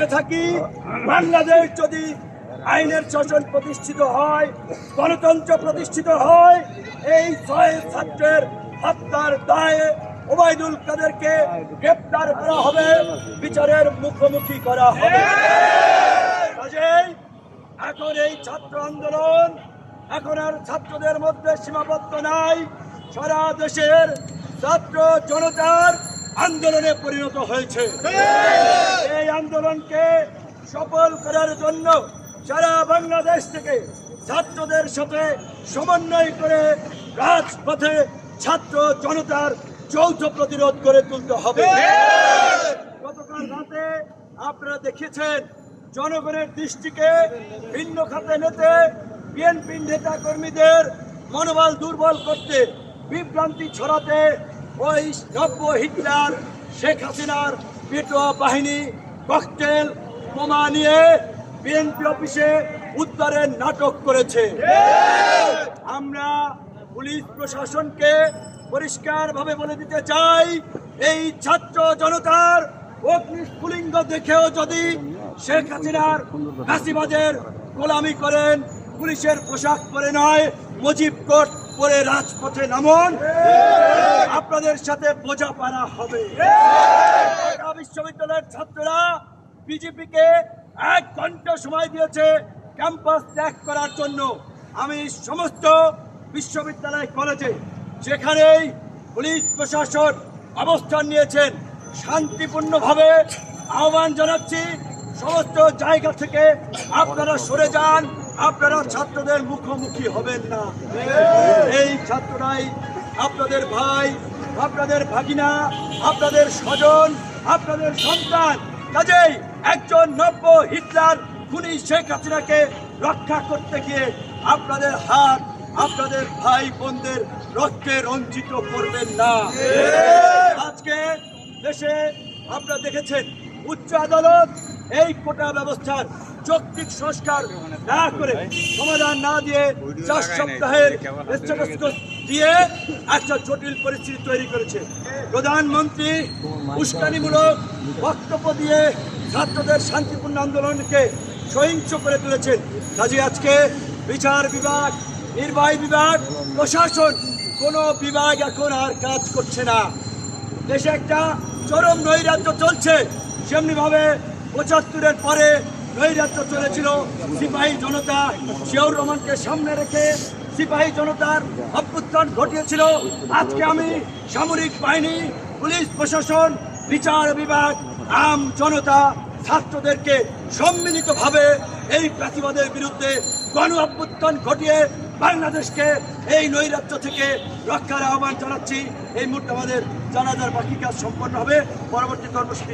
বেঁচে থাকি, বাংলাদেশ যদি আইনের শাসন প্রতিষ্ঠিত হয়, গণতন্ত্র প্রতিষ্ঠিত হয়, এই 6 ছাত্রের হত্যার দায়ে ওবায়দুল কাদেরকে গ্রেপ্তার করা হবে, বিচারের মুখোমুখি করা হবে। কাজেই এখন এই ছাত্র আন্দোলন এখন আর ছাত্রদের মধ্যে সীমাবদ্ধ নাই, সারা দেশের ছাত্র জনতার আন্দোলনে পরিণত হয়েছে। এই আন্দোলনকে সফল করার জন্য সারা বাংলাদেশ থেকে ছাত্রদের সাথে সমন্বয় করে রাজপথে ছাত্র জনতার যৌথ প্রতিরোধ করে তুলতে হবে। গতকাল রাতে আপনারা দেখেছেন জনগণের দৃষ্টিকে ভিন্ন খাতে নিতে বিএনপি নেতা কর্মীদের মনোবল দুর্বল করতে, বিভ্রান্তি ছড়াতে ওই নব্য হিটলার শেখ হাসিনার পেটোয়া বাহিনী ককটেল বোমা নিয়ে বিএনপি অফিসে উদ্ধারের নাটক করেছে। আমরা পুলিশ প্রশাসনকে পরিষ্কারভাবে বলে দিতে চাই, এই ছাত্র জনতার অগ্নিস্ফুলিঙ্গ দেখেও যদি শেখ হাসিনার ফাঁসিবাজের গোলামি করেন, পুলিশের পোশাক পরে নয়, মুজিব কোট পরে রাজপথে নামুন, আপনাদের সাথে বোঝা পারা হবে। ঢাকা বিশ্ববিদ্যালয়ের ছাত্ররা বিজেপিকে 1 ঘন্টা সময় দিয়েছে ক্যাম্পাস ত্যাগ করার জন্য। আমি সমস্ত বিশ্ববিদ্যালয় কলেজে যেখানেই পুলিশ প্রশাসন অবস্থান নিয়েছেন শান্তিপূর্ণভাবে আহ্বান জানাচ্ছি, সমস্ত জায়গা থেকে আপনারা সরে যান, আপনারা ছাত্রদের মুখোমুখি হবেন না। এই ছাত্ররাই আপনাদের ভাই, আপনাদের ভাগিনা, আপনাদের স্বজন, আপনাদের সন্তান। কাজেই একজন নব্য হিটলার খুনি শেখ হাসিনাকে রক্ষা করতে গিয়ে আপনাদের হাত আপনাদের ভাই বোনদের রক্তে রঞ্জিত করবেন না। আজকে দেশে আপনারা দেখেছেন উচ্চ আদালত এই কোটা ব্যবস্থার যৌক্তিক সংস্কার না করে, সমাধান না দিয়ে 4 সপ্তাহের স্ট্যাটাস দিয়ে একটা জটিল পরিস্থিতি তৈরি করেছে। প্রধানমন্ত্রী উস্কানিমূলক বক্তব্য দিয়ে ছাত্রদের শান্তিপূর্ণ আন্দোলনকে সহিংস করে তুলেছেন। কাজে আজকে বিচার বিভাগ, নির্বাহী বিভাগ, প্রশাসন কোনো বিভাগ এখন আর কাজ করছে না। দেশে একটা চরম নৈরাজ্য চলছে। সেমনিভাবে 75-এর পরে নৈরাজ্য চলেছিল। সিপাহী জনতা জিয়াউর রহমানকে সামনে রেখে সিপাহী জনতার অভ্যুত্থান ঘটিয়েছিল। আজকে আমি সামরিক বাহিনী, পুলিশ প্রশাসন, বিচার বিভাগ, আম জনতা, ছাত্রদেরকে সম্মিলিতভাবে এই প্রতিবাদের বিরুদ্ধে গণ অভ্যুত্থান ঘটিয়ে বাংলাদেশকে এই নৈরাজ্য থেকে রক্ষার আহ্বান জানাচ্ছি। এই মুহূর্তে আমাদের জানাজার বাকি কাজ সম্পন্ন হবে। পরবর্তী কর্মসূচি